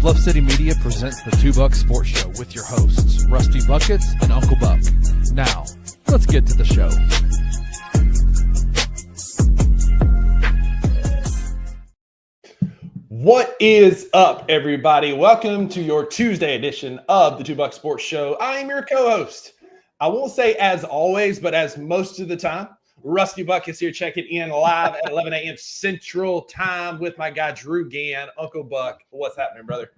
Bluff City Media presents the Two Buck Sports Show with your hosts, Rusty Buckets and Uncle Buck. Now, let's get to the show. What is up, everybody? Welcome to your Tuesday edition of the Two Buck Sports Show. I am your co-host. I won't say as always, but as most of the time, Rusty Buck is here checking in live at 11 a.m. Central Time with my guy, Drew Gann. Uncle Buck, what's happening, brother?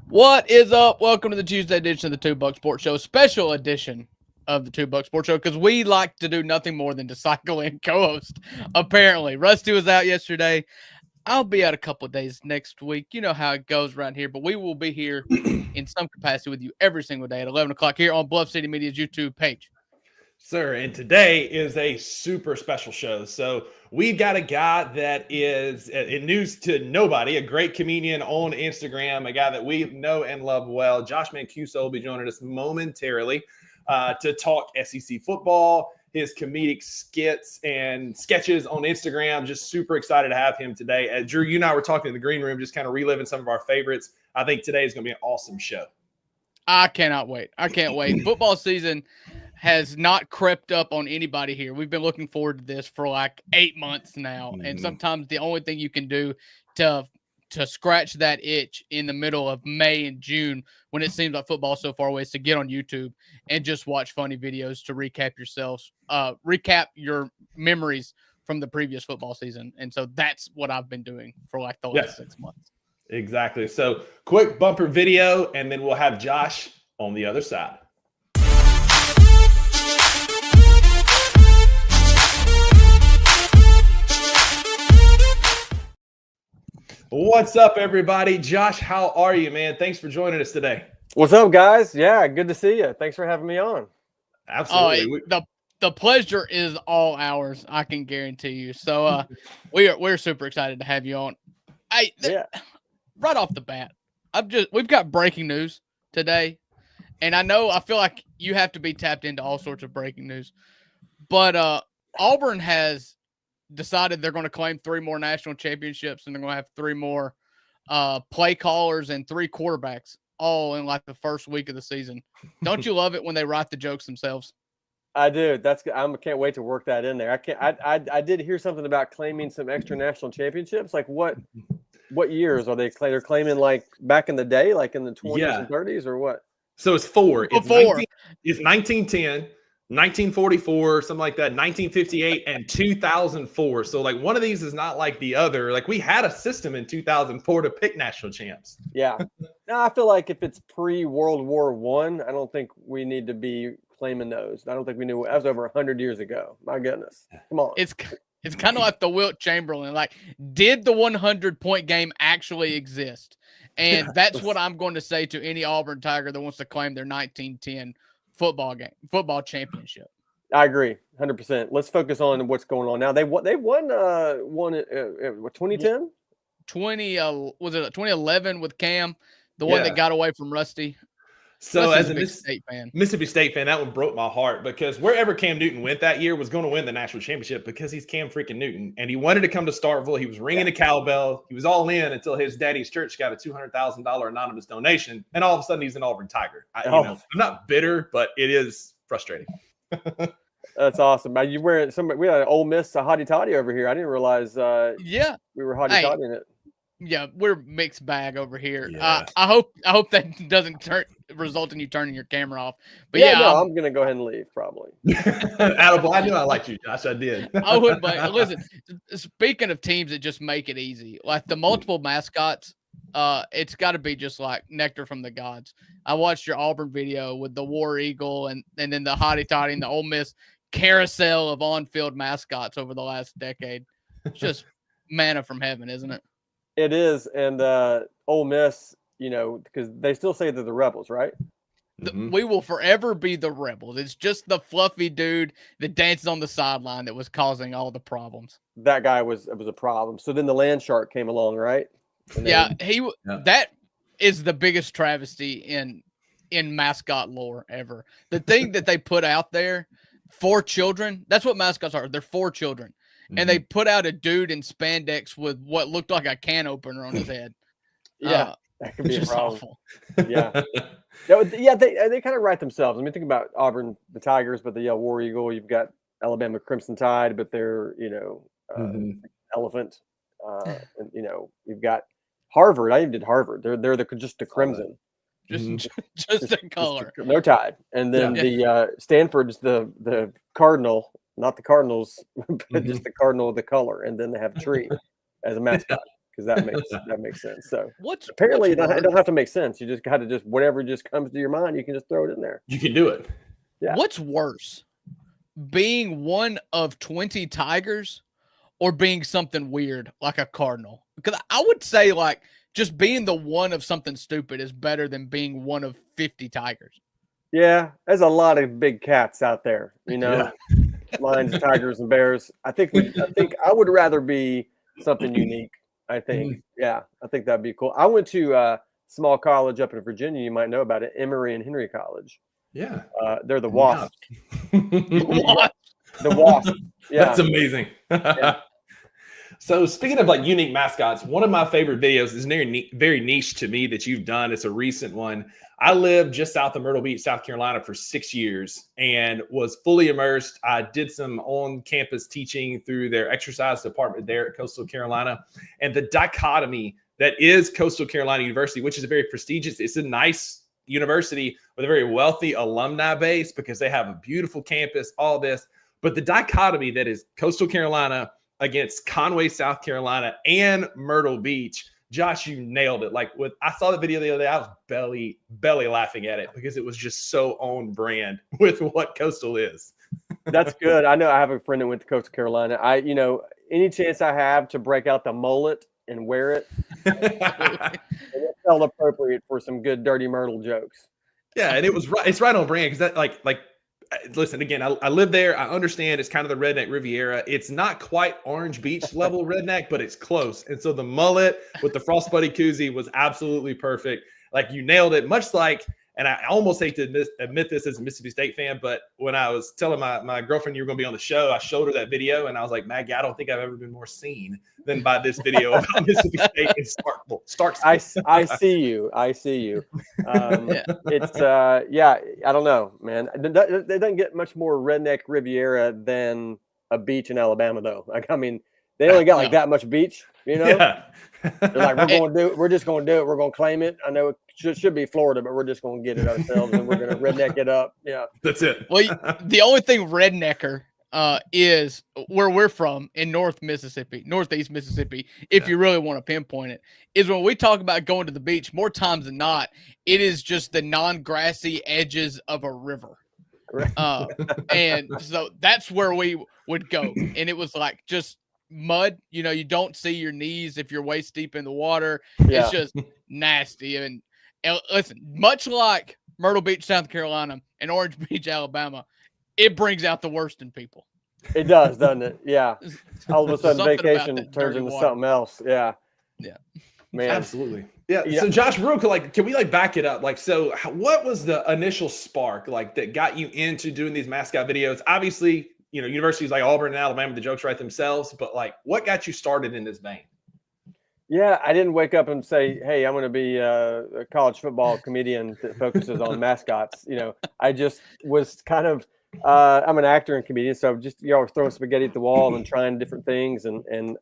What is up? Welcome to the Tuesday edition of the Two Buck Sports Show, special edition of the Two Buck Sports Show, because we like to do nothing more than to cycle in co-host, apparently. Rusty was out yesterday. I'll be out a couple of days next week. You know how it goes around here, but we will be here in some capacity with you every single day at 11 o'clock here on Bluff City Media's YouTube page. Sir, and today is a super special show. So we've got a guy that is, in news to nobody, a great comedian on Instagram, a guy that we know and love well. Josh Mancuso will be joining us momentarily to talk SEC football, his comedic skits and sketches on Instagram. Just super excited to have him today. Drew, you and I were talking in the green room, just kind of reliving some of our favorites. I think today is going to be an awesome show. I cannot wait. I can't wait. Football season has not crept up on anybody here. We've been looking forward to this for like 8 months now. And sometimes the only thing you can do to scratch that itch in the middle of May and June, when it seems like football is so far away, is to get on YouTube and just watch funny videos to recap your memories from the previous football season. And so that's what I've been doing for like the last 6 months. Exactly. So quick bumper video, and then we'll have Josh on the other side. What's up, everybody? Josh, how are you, man? Thanks for joining us today. What's up, guys? Yeah, good to see you. Thanks for having me on. Absolutely. The pleasure is all ours, I can guarantee you. So we're super excited to have you on. Right off the bat, we've got breaking news today. And I feel like you have to be tapped into all sorts of breaking news. But Auburn has decided they're going to claim 3 more national championships, and they're going to have 3 more play callers and 3 quarterbacks all in like the first week of the season. Don't you love it when they write the jokes themselves? I do. I can't wait to work that in there. I did hear something about claiming some extra national championships. Like what years are they claiming? They're claiming like back in the day, like in the 20s and 30s, or what? So it's 4. It's 1910. 1944, something like that, 1958, and 2004. So, like, one of these is not like the other. Like, we had a system in 2004 to pick national champs. Yeah. No, I feel like if it's pre-World War I, I don't think we need to be claiming those. I don't think we knew. That was over 100 years ago. My goodness. Come on. It's kind of like the Wilt Chamberlain. Like, did the 100-point game actually exist? And that's what I'm going to say to any Auburn Tiger that wants to claim their 1910 football championship. I agree 100%. Let's focus on what's going on now. They won 2010? Was it 2011 with Cam, the one that got away from Rusty? So as a Mississippi State fan, that one broke my heart, because wherever Cam Newton went that year was going to win the national championship, because he's Cam freaking Newton, and he wanted to come to Starkville. He was ringing a cowbell. He was all in until his daddy's church got a $200,000 anonymous donation, and all of a sudden he's an Auburn Tiger. I'm not bitter, but it is frustrating. That's awesome. We had an Ole Miss hotty toddy over here. I didn't realize. We were hotty toddying it. Yeah, we're mixed bag over here. Yeah. I hope that doesn't result in you turning your camera off. But I'm gonna go ahead and leave probably. Attaboy, I knew I liked you, Josh. I did. I would, but listen. Speaking of teams that just make it easy, like the multiple mascots, it's got to be just like nectar from the gods. I watched your Auburn video with the War Eagle and then the hotty toddy and the Ole Miss carousel of on-field mascots over the last decade. It's just manna from heaven, isn't it? It is, and Ole Miss, because they still say they're the Rebels, right? We will forever be the Rebels. It's just the fluffy dude that dances on the sideline that was causing all the problems. That guy was a problem. So then the land shark came along, right? That is the biggest travesty in mascot lore ever. The thing that they put out there for children, that's what mascots are. They're for children. And they put out a dude in spandex with what looked like a can opener on his head. Yeah. That could be a Just problem. awful. Yeah. Yeah, they kind of write themselves. I mean, think about Auburn, the Tigers, but the War Eagle. You've got Alabama Crimson Tide, but they're elephant. And you've got Harvard. I even did Harvard. They're just the crimson, Just a color. no tide. And then the Stanford's the cardinal, not the Cardinals, but just the cardinal of the color. And then they have tree as a mascot. Because that makes sense. So apparently it don't have to make sense. You just got to whatever just comes to your mind, you can just throw it in there. You can do it. Yeah. What's worse, being one of 20 tigers or being something weird like a cardinal? Because I would say like just being the one of something stupid is better than being one of 50 tigers. Yeah, there's a lot of big cats out there. Lions, tigers, and bears. I think I would rather be something unique. I think, I think that'd be cool. I went to a small college up in Virginia. You might know about it, Emory and Henry College. Yeah, they're the Wasps. The Wasps. Yeah, that's amazing. Yeah. So speaking of like unique mascots, one of my favorite videos is very niche to me that you've done. It's a recent one. I lived just south of Myrtle Beach, South Carolina for 6 years and was fully immersed. I did some on-campus teaching through their exercise department there at Coastal Carolina. And the dichotomy that is Coastal Carolina University, which is a very prestigious, it's a nice university with a very wealthy alumni base because they have a beautiful campus, all this. But the dichotomy that is Coastal Carolina against Conway, South Carolina, and Myrtle Beach. Josh, you nailed it. Like I saw the video the other day, I was belly laughing at it because it was just so on brand with what Coastal is. That's good. I know I have a friend that went to Coastal Carolina. Any chance I have to break out the mullet and wear it, it felt appropriate for some good Dirty Myrtle jokes. Yeah, and it's right on brand because that like. Listen, again, I live there. I understand it's kind of the redneck Riviera. It's not quite Orange Beach level redneck, but it's close. And so the mullet with the Frostbuddy koozie was absolutely perfect. Like you nailed it, much like, and I almost hate to admit this as a Mississippi State fan, but when I was telling my girlfriend you were going to be on the show, I showed her that video and I was like, Maggie, I don't think I've ever been more seen than by this video about Mississippi State and Starkville. I see you. It's I don't know, man. It doesn't get much more redneck Riviera than a beach in Alabama, though. Like, I mean, they only got like that much beach, Yeah. They're like, we're just going to do it. We're going to claim it. I know it should be Florida, but we're just going to get it ourselves and we're going to redneck it up. Yeah. That's it. Well, the only thing rednecker is where we're from in northeast Mississippi, if you really want to pinpoint it, is when we talk about going to the beach, more times than not, it is just the non-grassy edges of a river. And so that's where we would go. And it was like just mud, you don't see your knees if you're waist deep in the water. Yeah. It's just nasty. And listen, much like Myrtle Beach, South Carolina, and Orange Beach, Alabama, it brings out the worst in people. It does, doesn't it? Yeah. All of a sudden, Something vacation turns into something else. Yeah. Yeah. Man. Absolutely. Yeah. So Josh, real quick, can we back it up? So what was the initial spark that got you into doing these mascot videos? Obviously, universities like Auburn and Alabama, the jokes write themselves, but what got you started in this vein? Yeah, I didn't wake up and say, hey, I'm going to be a college football comedian that focuses on mascots. I just was kind of, I'm an actor and comedian, so just throwing spaghetti at the wall and trying different things. And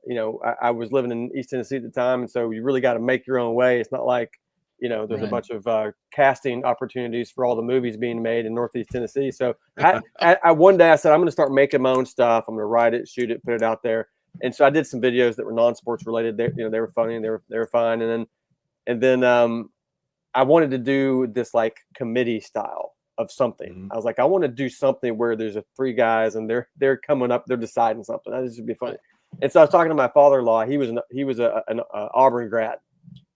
I was living in East Tennessee at the time, and so you really got to make your own way. It's not like there's a bunch of casting opportunities for all the movies being made in Northeast Tennessee. So I one day I said, I'm going to start making my own stuff. I'm going to write it, shoot it, put it out there. And so I did some videos that were non-sports related. They were funny and they were fine. And then I wanted to do this like committee style of something. Mm-hmm. I was like, I want to do something where there's three guys and they're coming up, they're deciding something. That would be funny. And so I was talking to my father-in-law. He was an Auburn grad,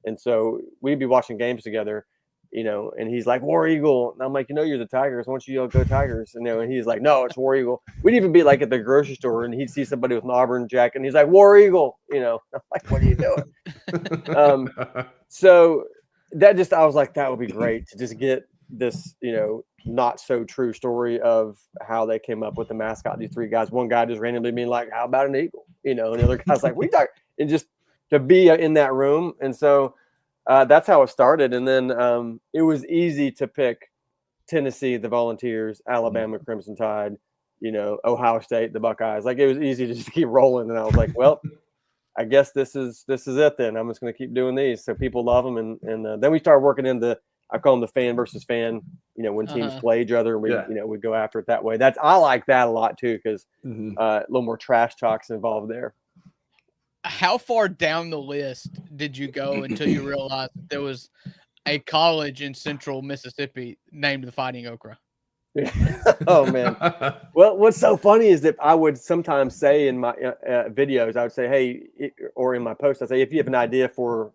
and so we'd be watching games together. And he's like, War Eagle. And I'm like, you're the Tigers. Why don't you go Tigers? And he's like, no, it's War Eagle. We'd even be like at the grocery store and he'd see somebody with an Auburn jacket and he's like, War Eagle. I'm like, what are you doing? So I was like, that would be great to just get this, not so true story of how they came up with the mascot. These three guys, one guy just randomly being like, how about an eagle? And the other guy's like, we talk, and just to be in that room. And so That's how it started. And then it was easy to pick Tennessee, the Volunteers, Alabama, Crimson Tide, Ohio State, the Buckeyes. Like, it was easy to just keep rolling. And I was like, well, I guess this is it then. I'm just going to keep doing these. So people love them. And then we started working in I call them the fan versus fan, when teams play each other, and we go after it that way. I like that a lot too, because a little more trash talks involved there. How far down the list did you go until you realized that there was a college in central Mississippi named the Fighting Okra? Oh, man. Well, what's so funny is that I would sometimes say in my videos, I would say, hey, or in my posts, I'd say, if you have an idea for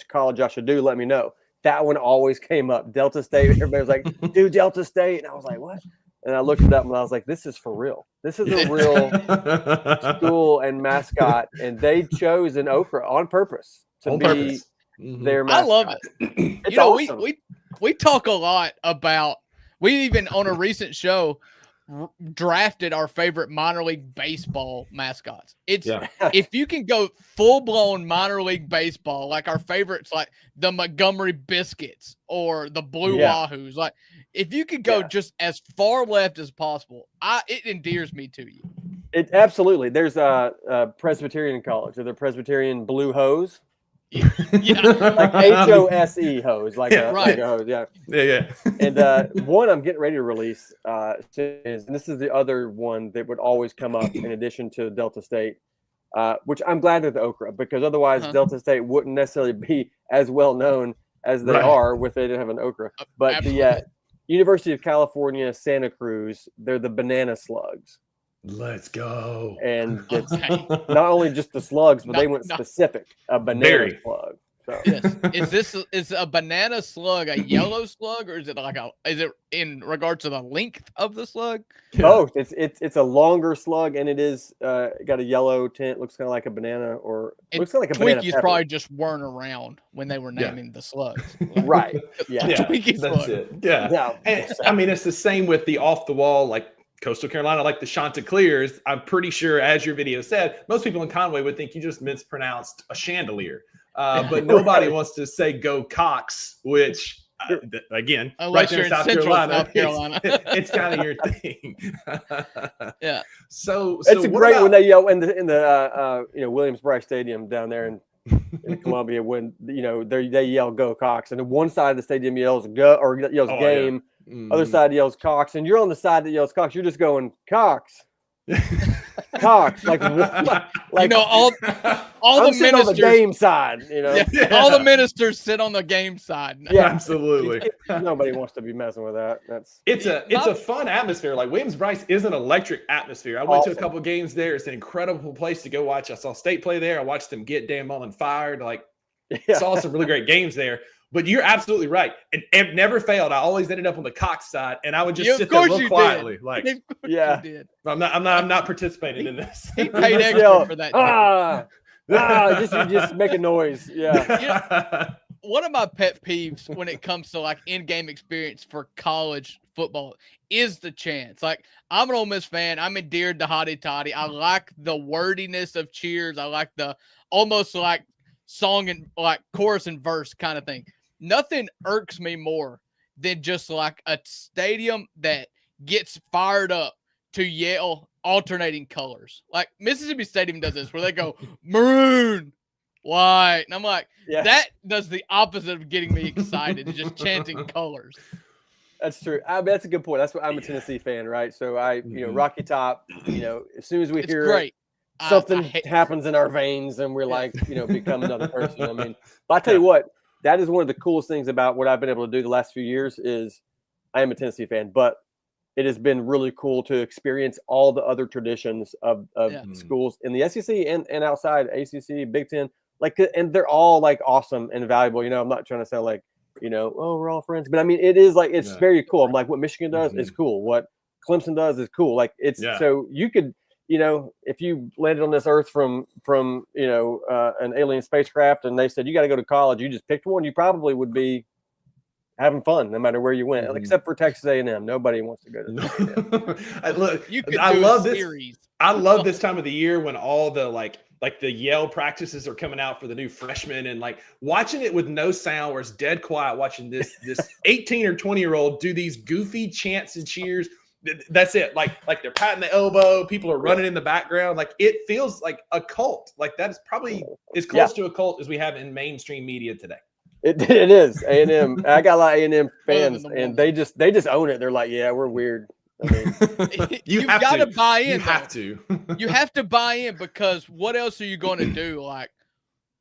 college I should do, let me know. That one always came up. Delta State. Everybody was like, do Delta State. And I was like, what? And I looked it up and I was like, this is for real. This is a real school and mascot. And they chose an Okra on purpose to be their mascot. I love it. It's awesome. We talk a lot about, we even on a recent show drafted our favorite minor league baseball mascots. If you can go full blown minor league baseball, like our favorites, like the Montgomery Biscuits or the Blue Wahoos, like if you could go just as far left as possible, it endears me to you. It absolutely. There's a Presbyterian college, or the Presbyterian Blue Hose. Like HOSE hose, like a hose, yeah. And one I'm getting ready to release and this is the other one that would always come up in addition to Delta State, which I'm glad they're the Okra, because otherwise Delta State wouldn't necessarily be as well known as they are if they didn't have an Okra. But the University of California, Santa Cruz, they're the Banana Slugs. Let's go. And it's not only just the slugs, but they went specific, a banana slug. So. Yes. Is a banana slug a yellow slug, or is it in regard to the length of the slug? Both. It's a longer slug, and it is got a yellow tint. Looks kind of like a banana, or looks kind of like a banana. Twinkies probably just weren't around when they were naming the slugs. Right. Yeah. Twinkies that's slug. it. Yeah. And, I mean, it's the same with the off the wall, like Coastal Carolina, like the Chanticleers. I'm pretty sure, as your video said, most people in Conway would think you just mispronounced a chandelier. But nobody wants to say go Cox, which again, unless right there you're in South Carolina. It's kind of your thing. Yeah. So it's great when they yell in the Williams-Brice Stadium down there in Columbia, when they yell go Cox, and one side of the stadium yells go, or yells game. Other side yells Cox, and you're on the side that yells Cox. You're just going Cox. Cox, like all the ministers on the game side, all the ministers sit on the game side. Yeah, absolutely. Nobody wants to be messing with that. It's a fun atmosphere. Like Williams-Brice is an electric atmosphere. I went to a couple games there. It's an incredible place to go watch. I saw State play there. I watched them get Dan Mullen fired. Saw some really great games there. But you're absolutely right. And never failed. I always ended up on the Cox side, and I would just sit there look quietly. Did. I'm not participating in this. He paid extra for that. Just make a noise. Yeah. One of my pet peeves when it comes to like in-game experience for college football is the chants. Like, I'm an Ole Miss fan. I'm endeared to Hotty Toddy. I like the wordiness of cheers. I like the almost like song and like chorus and verse kind of thing. Nothing irks me more than just like a stadium that gets fired up to yell alternating colors. Like Mississippi Stadium does this, where they go maroon, white, and I'm like, that does the opposite of getting me excited. It's just chanting colors. That's true. That's a good point. That's what I'm a Tennessee fan, right? So Rocky Top. As soon as we hear great. Something happens in our veins, and we're like, become another person. I mean, but I tell you what, that is one of the coolest things about what I've been able to do the last few years is I am a Tennessee fan, but it has been really cool to experience all the other traditions of schools in the SEC and outside ACC, Big Ten, and they're all like awesome and valuable. I'm not trying to sound like, we're all friends, but I mean, it is like, it's very cool. I'm like, what Michigan does is cool. What Clemson does is cool. Like so you could, if you landed on this earth from an alien spacecraft and they said, you got to go to college, you just picked one, you probably would be having fun no matter where you went, except for Texas A&M. Nobody wants to go to I love this. I love this time of the year when all the like like the yell practices are coming out for the new freshmen, and like watching it with no sound where it's dead quiet, watching this 18 or 20-year-old do these goofy chants and cheers. That's it. Like they're patting the elbow, people are running in the background. Like it feels like a cult. Like that is probably as close to a cult as we have in mainstream media today. It is A&M. I got a lot of A&M fans, and they just own it. They're like, yeah, we're weird. I mean, you've got to buy in. You have to. You have to buy in, because what else are you going to do? Like,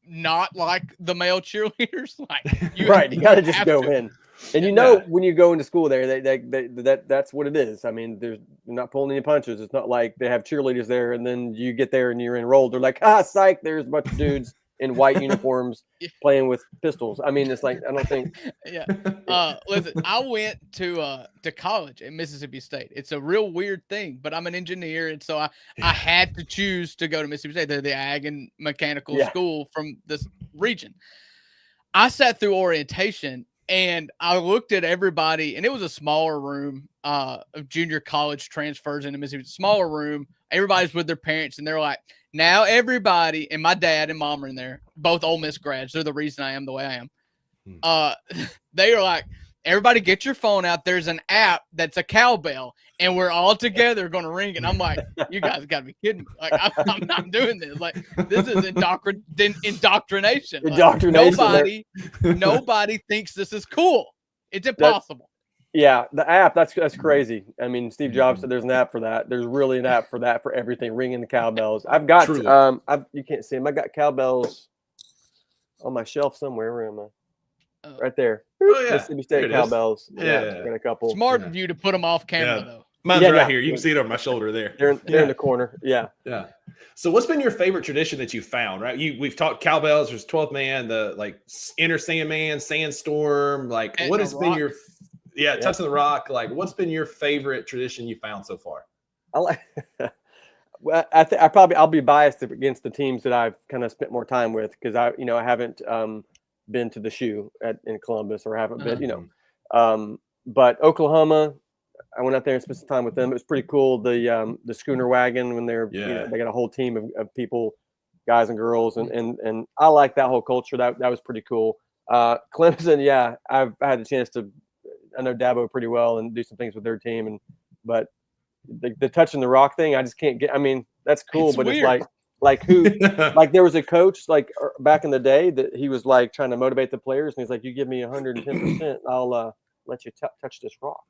not like the male cheerleaders. Like, you got to just go in. And when you go into school there, that's what it is. I mean, they're not pulling any punches. It's not like they have cheerleaders there, and then you get there and you're enrolled. They're like, psych, there's a bunch of dudes in white uniforms playing with pistols. I mean, it's like, I don't think. Yeah. Listen, I went to college at Mississippi State. It's a real weird thing, but I'm an engineer, and so I had to choose to go to Mississippi State. They're the ag and mechanical school from this region. I sat through orientation, and I looked at everybody, and it was a smaller room of junior college transfers into Mississippi. Smaller room. Everybody's with their parents, and they're like, now everybody, and my dad and mom are in there, both Ole Miss grads. They're the reason I am the way I am. They are like, everybody get your phone out. There's an app that's a cowbell, and we're all together going to ring it. I'm like, you guys got to be kidding me. Like, I'm not doing this. Like, this is indoctrination. Like, nobody thinks this is cool. It's impossible. The app, that's crazy. I mean, Steve Jobs said there's an app for that. There's really an app for that, for everything, ringing the cowbells. I've got, you can't see them. I got cowbells on my shelf somewhere. Where am I? Right there. Mississippi State cowbells. Yeah. Got a couple. Smart of you to put them off camera, though. Mine's right here. You can see it on my shoulder there. They're in the corner. Yeah. Yeah. So what's been your favorite tradition that you found, right? We've talked cowbells, there's 12th man, the like Enter Sandman, Sandstorm. Like, what has been your touching the rock? Like, what's been your favorite tradition you found so far? I like. Well, I'll be biased against the teams that I've kind of spent more time with, because I haven't been to the shoe in Columbus, or haven't been, but Oklahoma, I went out there and spent some time with them. It was pretty cool. The schooner wagon, when they're they got a whole team of people, guys and girls, and I like that whole culture. That was pretty cool. Clemson, I've had the chance to. I know Dabo pretty well and do some things with their team, but the touching the rock thing, I just can't get. I mean, that's cool, but weird. It's like who? Like there was a coach like back in the day that he was like trying to motivate the players, and he's like, "You give me 110%, I'll let you touch this rock."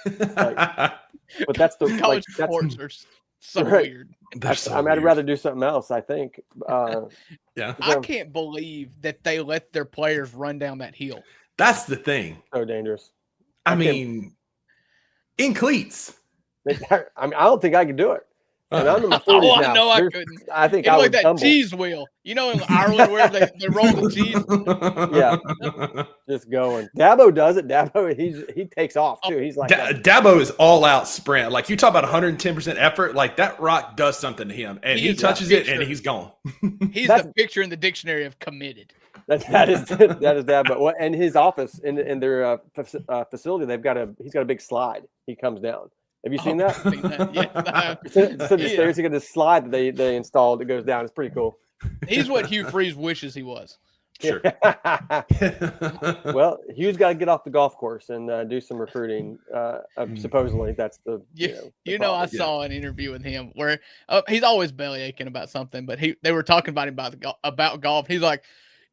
But that's the college sports are so weird. I'd rather do something else, I think. I can't believe that they let their players run down that hill. That's the thing. So dangerous. I mean, in cleats. I don't think I could do it. And I'm in my 40s now. No, I couldn't. I think it's I like would that tumble. cheese wheel. You know, in Ireland where they roll the cheese. Yeah, just going. Dabo does it. Dabo, he takes off too. He's like Dabo is all out sprint. Like you talk about 110% effort. Like that rock does something to him, and he touches it, and he's gone. He's the picture in the dictionary of committed. That is Dabo. And his office in their facility, he's got a big slide. He comes down. Have you seen that? Yes. So the stairs, you got this slide that they installed that goes down. It's pretty cool. He's what Hugh Freeze wishes he was. Sure. Well, Hugh's got to get off the golf course and do some recruiting. Supposedly, that's the I saw an interview with him where he's always belly aching about something, but they were talking about him about golf. He's like,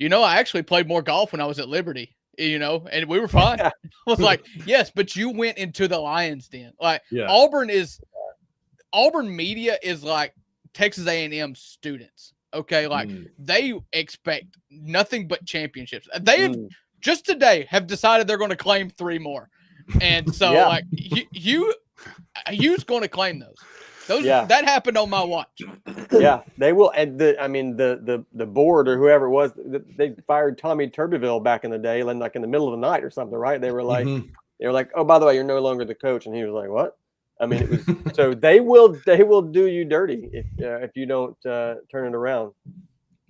I actually played more golf when I was at Liberty. And we were fine. I was like, yes, but you went into the Lions Den. Like Auburn media is like Texas A&M students. Okay. Like they expect nothing but championships. They have just today have decided they're going to claim 3 more. And so like Hugh's going to claim those. That happened on my watch. Yeah, they will. And the board or whoever it was, they fired Tommy Tuberville back in the day, like in the middle of the night or something, right? They were like, oh, by the way, you're no longer the coach, and he was like, what? I mean, it was so they will do you dirty if you don't turn it around.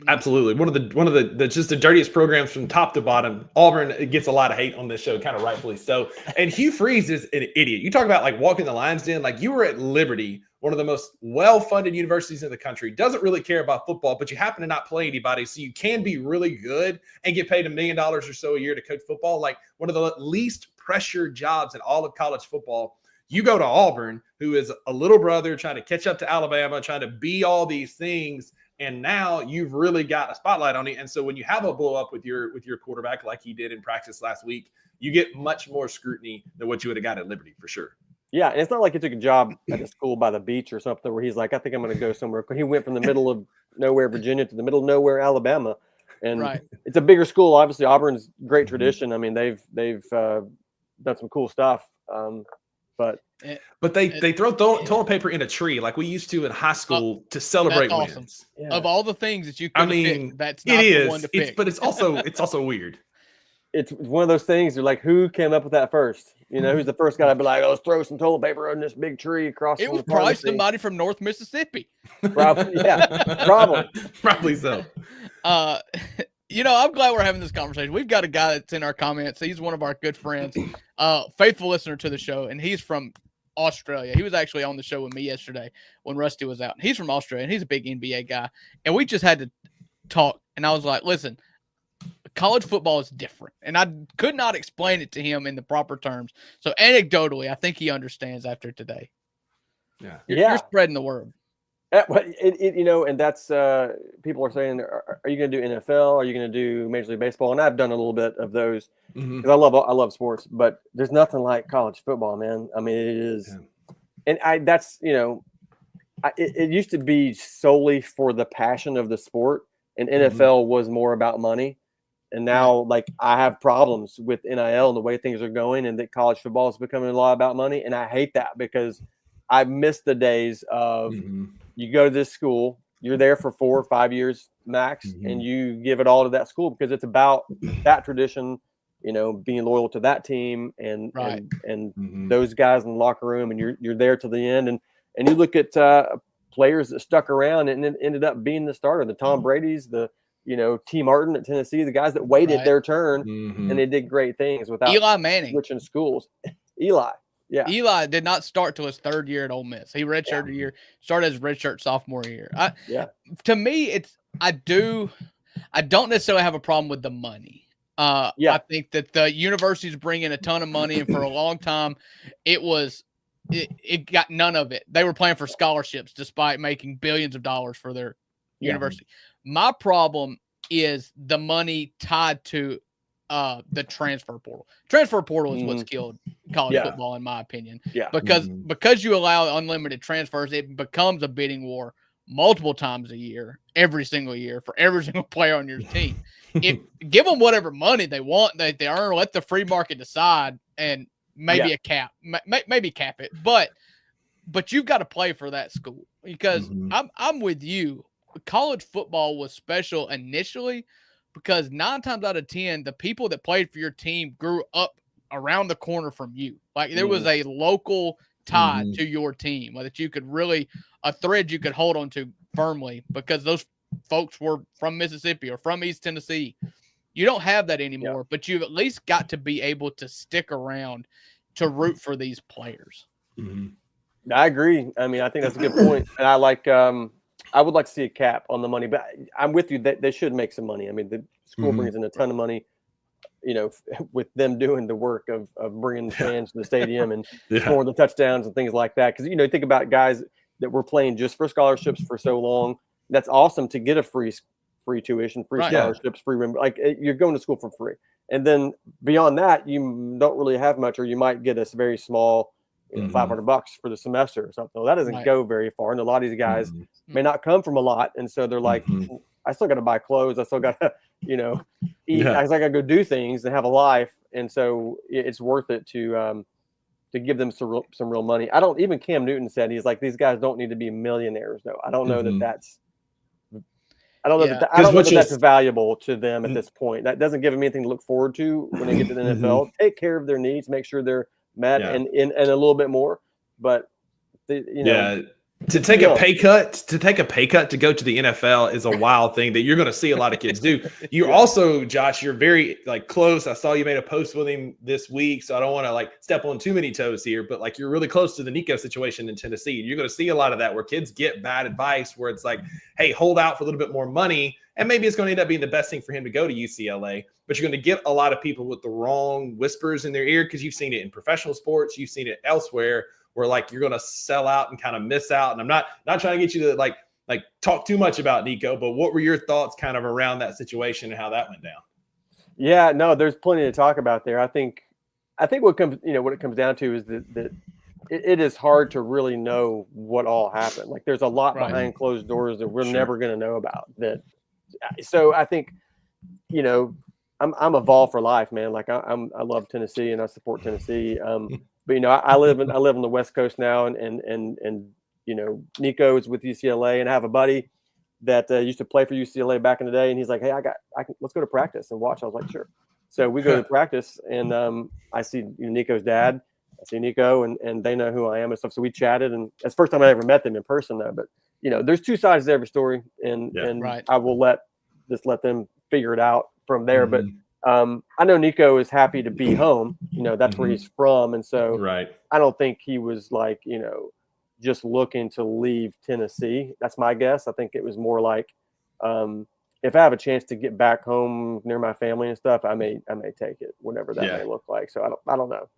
Absolutely. One of the just the dirtiest programs from top to bottom. Auburn gets a lot of hate on this show, kind of rightfully so. And Hugh Freeze is an idiot. You talk about like walking the lion's den, like you were at Liberty, one of the most well-funded universities in the country, doesn't really care about football, but you happen to not play anybody. So you can be really good and get paid $1 million or so a year to coach football. Like one of the least pressured jobs in all of college football. You go to Auburn, who is a little brother trying to catch up to Alabama, trying to be all these things. And now you've really got a spotlight on it. And so when you have a blow up with your quarterback like he did in practice last week, you get much more scrutiny than what you would have got at Liberty for sure. Yeah, and it's not like he took a job at a school by the beach or something where he's like, I think I'm going to go somewhere. He went from the middle of nowhere, Virginia, to the middle of nowhere, Alabama. And It's a bigger school. Obviously, Auburn's great tradition. I mean, they've done some cool stuff. But they throw toilet paper in a tree like we used to in high school to celebrate awesome. wins. Yeah. Of all the things that you could pick, that's not the one to pick. But it's also weird. It's one of those things. You're like, who came up with that first? You know, who's the first guy to be like, oh, let's throw some toilet paper on this big tree across? It was probably somebody from North Mississippi. Probably, yeah, probably so. I'm glad we're having this conversation. We've got a guy that's in our comments. He's one of our good friends, faithful listener to the show, and he's from Australia. He was actually on the show with me yesterday when Rusty was out. He's from Australia, and he's a big NBA guy. And we just had to talk, and I was like, listen, college football is different. And I could not explain it to him in the proper terms. So anecdotally, I think he understands after today. Yeah. You're spreading the word. And that's people are saying, are you going to do NFL? Are you going to do Major League Baseball? And I've done a little bit of those because I love sports, but there's nothing like college football, man. I mean, it is, and it used to be solely for the passion of the sport, and NFL was more about money. And now, like, I have problems with NIL and the way things are going, and that college football is becoming a lot about money, and I hate that because I miss the days of. You go to this school, you're there for 4 or 5 years max, and you give it all to that school because it's about that tradition, being loyal to that team and those guys in the locker room, and you're there to the end. And you look at players that stuck around and ended up being the starter, the Tom Brady's, the T. Martin at Tennessee, the guys that waited their turn and they did great things without Eli Manning switching schools. Eli. Yeah. Eli did not start till his third year at Ole Miss. He redshirted a year, started his redshirt sophomore year. To me, I don't necessarily have a problem with the money. I think that the universities bring in a ton of money, and for a long time, it got none of it. They were playing for scholarships despite making billions of dollars for their university. My problem is the money tied to the transfer portal. Transfer portal is what's killed college football, in my opinion. Yeah. Because you allow unlimited transfers, it becomes a bidding war multiple times a year, every single year for every single player on your team. Give them whatever money they want, they earn. Let the free market decide, and maybe a cap, maybe cap it. But you've got to play for that school because I'm with you. College football was special initially, because 9 times out of 10, the people that played for your team grew up around the corner from you. Like there was a local tie to your team that you could a thread you could hold on to firmly because those folks were from Mississippi or from East Tennessee. You don't have that anymore, but you've at least got to be able to stick around to root for these players. I agree. I mean, I think that's a good point. And I would like to see a cap on the money, but I'm with you that they should make some money. I mean, the school brings in a ton of money, with them doing the work of bringing the fans to the stadium and scoring the touchdowns and things like that. Because, think about guys that were playing just for scholarships for so long. That's awesome to get a free tuition, free scholarships, free room. Like you're going to school for free. And then beyond that, you don't really have much, or you might get a very small, $500 for the semester or something. Well, that doesn't go very far. And a lot of these guys may not come from a lot. And so they're like, I still got to buy clothes. I still got to, eat. I got to go do things and have a life. And so it's worth it to give them some real money. Even Cam Newton said, he's like, these guys don't need to be millionaires though. I don't know that's that's valuable to them at this point. That doesn't give them anything to look forward to when they get to the NFL. Take care of their needs, make sure they're met and a little bit more. But To take a pay cut to go to the NFL is a wild thing that you're going to see a lot of kids do. You also, Josh, you're very like close. I saw you made a post with him this week, so I don't want to like step on too many toes here, but like you're really close to the Nico situation in Tennessee. You're going to see a lot of that where kids get bad advice where it's like, hey, hold out for a little bit more money. And maybe it's going to end up being the best thing for him to go to UCLA, but you're going to get a lot of people with the wrong whispers in their ear because you've seen it in professional sports. You've seen it elsewhere where like you're going to sell out and kind of miss out. And I'm not trying to get you to like talk too much about Nico, but what were your thoughts kind of around that situation and how that went down? Yeah, no, there's plenty to talk about there. I think what it comes down to is that it is hard to really know what all happened. Like there's a lot behind closed doors that we're never going to know about that. So I think, I'm a Vol for life, man. Like I love Tennessee and I support Tennessee. But I live on the West Coast now, and Nico is with UCLA, and I have a buddy that used to play for UCLA back in the day, and he's like, "Hey, let's go to practice and watch." I was like, "Sure." So we go to practice, and I see Nico's dad. I see Nico, and they know who I am and stuff. So we chatted, and it's the first time I ever met them in person, though. But there's two sides to every story, and I will let them figure it out from there. But I know Nico is happy to be home. That's where he's from. And so I don't think he was like, just looking to leave Tennessee. That's my guess. I think it was more like, if I have a chance to get back home near my family and stuff, I may take it, whatever that may look like. So I don't know.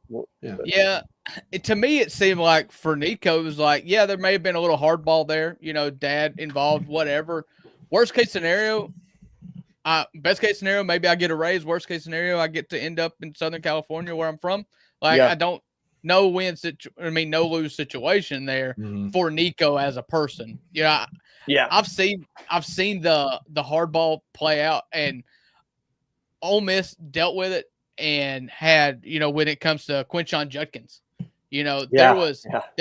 To me, it seemed like for Nico, it was like, there may have been a little hardball there, dad involved, whatever. Worst case scenario, best case scenario, maybe I get a raise. Worst case scenario, I get to end up in Southern California where I'm from. I don't no lose situation there for Nico as a person. I've seen the hardball play out, and Ole Miss dealt with it and had, when it comes to Quinshon Judkins, there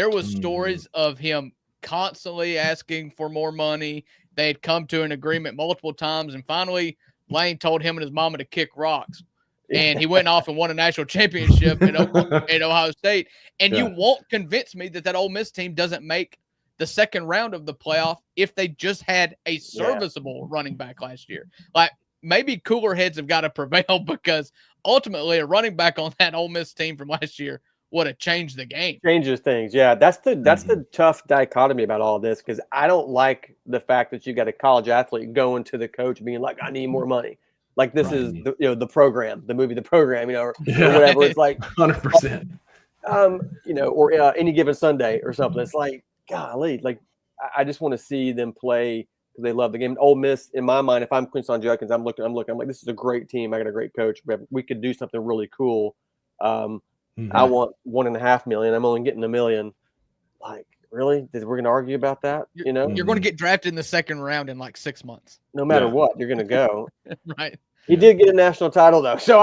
was stories of him constantly asking for more money. They had come to an agreement multiple times, and finally Lane told him and his mama to kick rocks. And he went off and won a national championship in Ohio State. And you won't convince me that Ole Miss team doesn't make the second round of the playoff if they just had a serviceable running back last year. Like, maybe cooler heads have got to prevail, because ultimately a running back on that Ole Miss team from last year would have changed the game. Changes things. Yeah, that's the tough dichotomy about all this, because I don't like the fact that you got a college athlete going to the coach being like, I need more money. Like this is the program, the movie, The Program, or whatever. It's like 100%. Or Any Given Sunday or something. It's like, golly, like I just want to see them play because they love the game. And Ole Miss, in my mind, if I'm Quinshon Judkins, I'm looking, I'm like, this is a great team. I got a great coach. We could do something really cool. I want $1.5 million. I'm only getting $1 million. Like, really? We're going to argue about that? You're going to get drafted in the second round in like 6 months. No matter what, you're going to go. Right. He did get a national title though, so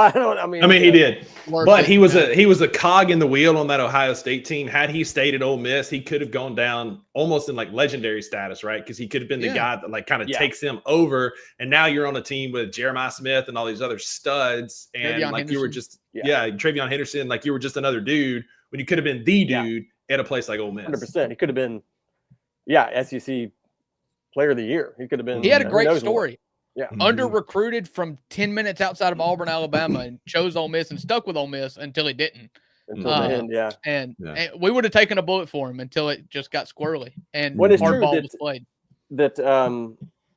he did, but he was a cog in the wheel on that Ohio State team. Had he stayed at Ole Miss, he could have gone down almost in like legendary status, right? Because he could have been the guy that like kind of takes him over. And now you're on a team with Jeremiah Smith and all these other studs, and like Henderson. You were just Travion Henderson, like you were just another dude when you could have been the dude at a place like Ole Miss. 100%. He could have been, SEC Player of the Year. He could have been. He had a great story. Yeah. Under recruited from 10 minutes outside of Auburn, Alabama, and chose Ole Miss and stuck with Ole Miss until he didn't. Until the end, and we would have taken a bullet for him until it just got squirrely and hardball was played. That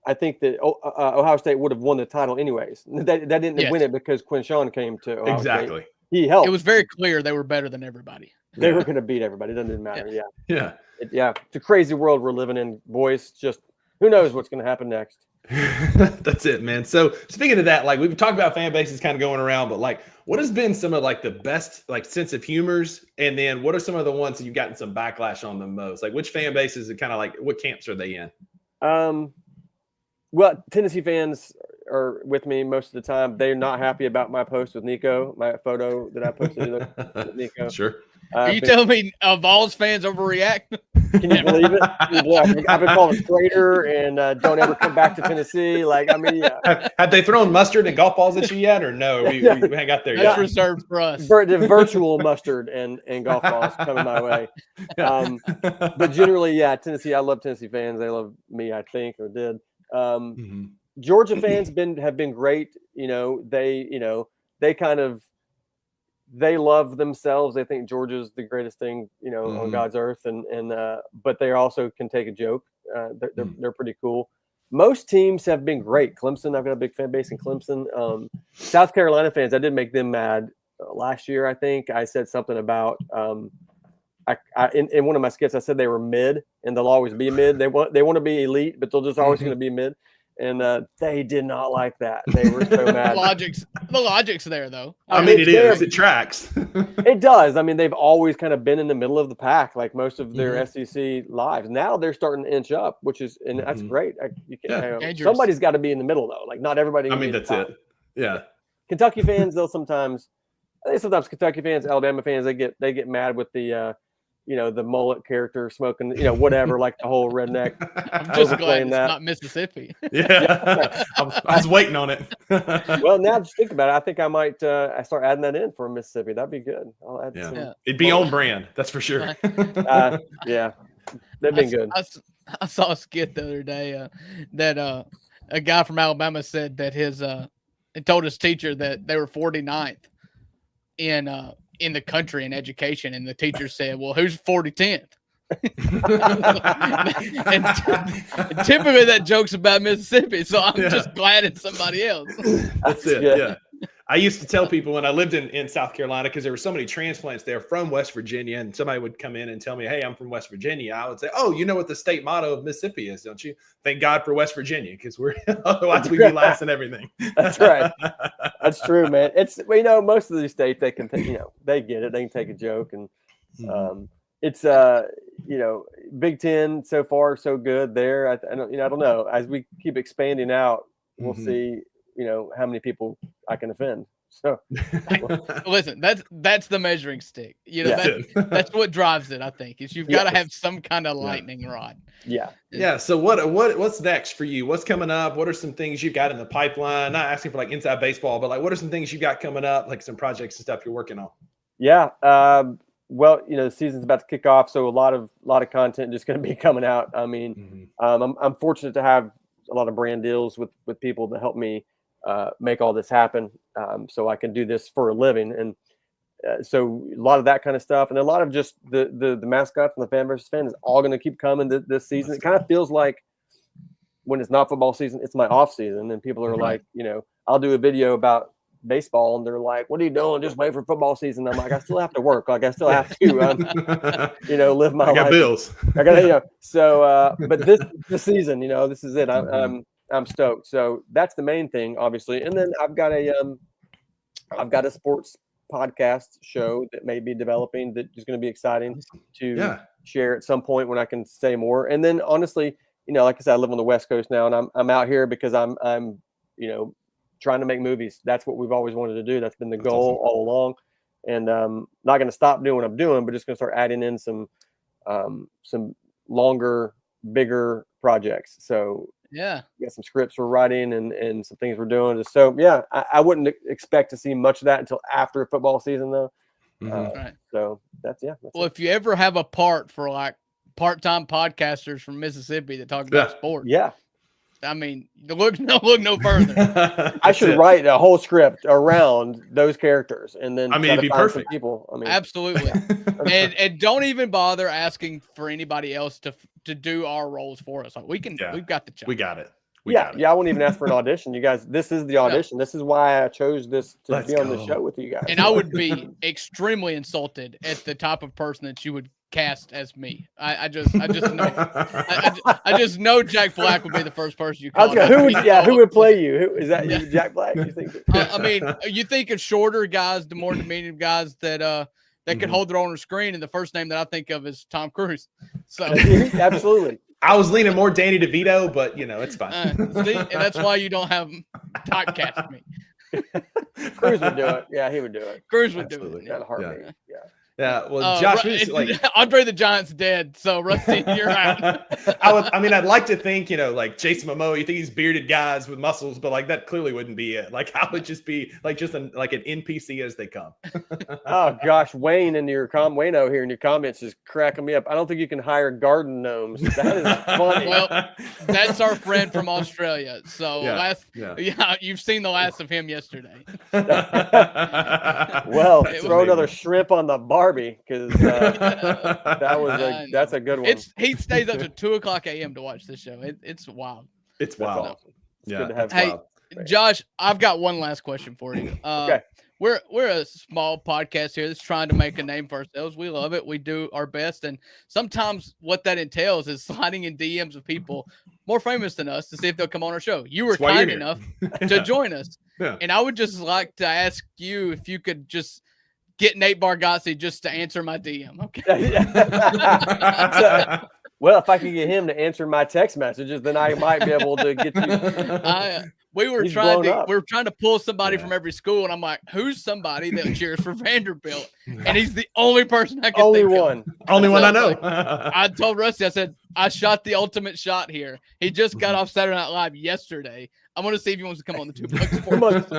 I think that Ohio State would have won the title anyways. That didn't win it because Quinshon came to Ohio State. He helped. It was very clear they were better than everybody. They were going to beat everybody. It doesn't matter. Yeah. It's a crazy world we're living in, boys. Just who knows what's going to happen next. That's it, man. So speaking of that, like we've talked about fan bases kind of going around, but like what has been some of like the best like sense of humors, and then what are some of the ones that you've gotten some backlash on the most? Like which fan bases are kind of like what camps are they in? Well, Tennessee fans are with me most of the time. They're not happy about my post with Nico, my photo that I posted with Nico. Sure. Are you telling me Vols fans overreact? Can you believe it? I've been called a traitor and don't ever come back to Tennessee. Like, I mean, yeah. Have they thrown mustard and golf balls at you yet, or no? We ain't got there That's yet. reserved for us. The virtual mustard and golf balls coming my way. But generally, yeah, Tennessee. I love Tennessee fans. They love me, I think, or did. Georgia fans have been great. They love themselves. They think Georgia's the greatest thing, on God's earth, but they also can take a joke. They're pretty cool. Most teams have been great. Clemson, I've got a big fan base in Clemson. South Carolina fans, I did make them mad last year. I think I said something about in one of my skits, I said they were mid, and they'll always be mid. They want to be elite, but they'll just always going to be mid. And they did not like that. They were so mad. The logic's there, though. I mean, it is. It tracks. It does. I mean, they've always kind of been in the middle of the pack, like most of their SEC lives. Now they're starting to inch up, and that's great. Somebody's got to be in the middle, though. Like, not everybody. I mean, that's it. Yeah. Kentucky fans, sometimes Kentucky fans, Alabama fans, they get mad with the the mullet character smoking, whatever, like the whole redneck. I'm just glad it's not Mississippi. Yeah. I was waiting on it. Well, now just think about it. I think I might start adding that in for Mississippi. That'd be good. I'll add some. It'd be on brand. That's for sure. Yeah. They've been good. I saw a skit the other day that a guy from Alabama said that he told his teacher that they were 49th in the country in education, and the teacher said, "Well, who's 4010th?" and typically that joke's about Mississippi, so I'm just glad it's somebody else. That's it. Yeah. I used to tell people when I lived in South Carolina, because there were so many transplants there from West Virginia, and somebody would come in and tell me, "Hey, I'm from West Virginia." I would say, "Oh, you know what the state motto of Mississippi is, don't you?" Thank God for West Virginia, because otherwise we'd be last in everything. That's right. That's true, man. It's most of these states they can they get it. They can take a joke, and it's Big Ten so far so good there. I don't know. As we keep expanding out, we'll see. How many people I can offend. So listen, that's the measuring stick. That's what drives it. I think is you've got to have some kind of lightning rod. Yeah. Yeah. So what's next for you? What's coming up? What are some things you've got in the pipeline? Not asking for like inside baseball, but like what are some things you've got coming up? Like some projects and stuff you're working on. Yeah. Well, the season's about to kick off, so a lot of content just going to be coming out. I mean, I'm fortunate to have a lot of brand deals with people to help me make all this happen, so I can do this for a living, and so a lot of that kind of stuff, and a lot of just the mascots and the fan versus fan is all going to keep coming this season. It kind of feels like when it's not football season, it's my off season, and people are like, I'll do a video about baseball, and they're like, "What are you doing? Just wait for football season." I'm like, I still have to work. Like I still have to, live my life. I got bills. I got So, but this season, this is it. I'm stoked. So that's the main thing, obviously. And then I've got a sports podcast show that may be developing that is going to be exciting to share at some point when I can say more. And then honestly, like I said, I live on the West Coast now, and I'm out here because I'm trying to make movies. That's what we've always wanted to do. That's been the goal all along. And not going to stop doing what I'm doing, but just going to start adding in some longer, bigger projects. So yeah, we got some scripts we're writing and some things we're doing. So yeah, I wouldn't expect to see much of that until after football season, though. Right. So that's well, if you ever have a part for like part-time podcasters from Mississippi that talk about sports, I mean, look no further. I should write a whole script around those characters, and then it'd be perfect. People, absolutely, and don't even bother asking for anybody else to do our roles for us. Like we've got the job. We got it. I won't even ask for an audition. You guys, this is the audition. This is why I chose this to be on the show with you guys. And I would be extremely insulted at the type of person that you would cast as me. I just know Jack Black would be the first person you call. Who would play you? Who is that? You, Jack Black? You think? I mean, you think of shorter guys, the more diminutive guys that could hold their own on the screen, and the first name that I think of is Tom Cruise. So absolutely. I was leaning more Danny DeVito, but it's fine. And that's why you don't have typecast me. Cruise would do it. Yeah, he would do it. Cruz would do it. Not a heartbeat. Yeah, well, Josh, Andre the Giant's dead, so Rusty, you're out. I'd like to think, like Jason Momoa, you think he's bearded guys with muscles, but like that clearly wouldn't be it. Like I would just be like an NPC as they come. Oh gosh, Wayno here in your comments is cracking me up. I don't think you can hire garden gnomes. That is funny. Well, that's our friend from Australia. So you've seen the last of him yesterday. Well, throw another shrimp on the Barbie because that's a good one. He stays up to 2:00 a.m. to watch this show. It's wild. It's wild. Awesome. It's good to have. Hey, Josh, I've got one last question for you. Okay. We're a small podcast here that's trying to make a name for ourselves. We love it. We do our best, and sometimes what that entails is sliding in DMs of people more famous than us to see if they'll come on our show. You were kind enough to join us, and I would just like to ask you if you could just get Nate Bargatze just to answer my DM. Okay. Well, if I could get him to answer my text messages, then I might be able to get you. We were trying to pull somebody from every school, and I'm like, who's somebody that cheers for Vanderbilt? And he's the only person I can think of. Only one I know. I told Rusty, I said, I shot the ultimate shot here. He just got off Saturday Night Live yesterday. I'm going to see if he wants to come on the 2 Bucks Sports.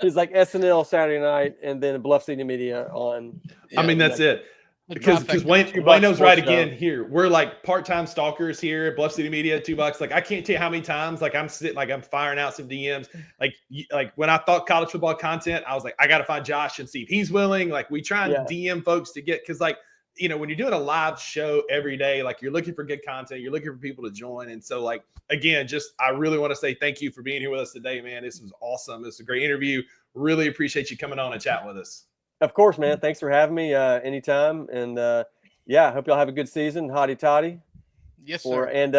He's like SNL Saturday night and then Bluff City Media on. That's it. Because Wayne knows right again here. We're like part-time stalkers here at Bluff City Media, $2. Like I can't tell you how many times like I'm sitting, like I'm firing out some DMs. Like when I thought college football content, I was like, I got to find Josh and see if he's willing. Like we try and DM folks to get, because like, when you're doing a live show every day, like you're looking for good content, you're looking for people to join. And so like, again, I really want to say thank you for being here with us today, man. This was awesome. This was a great interview. Really appreciate you coming on and chatting with us. Of course, man. Thanks for having me anytime. And I hope y'all have a good season. Hotty toddy. Yes, sir. And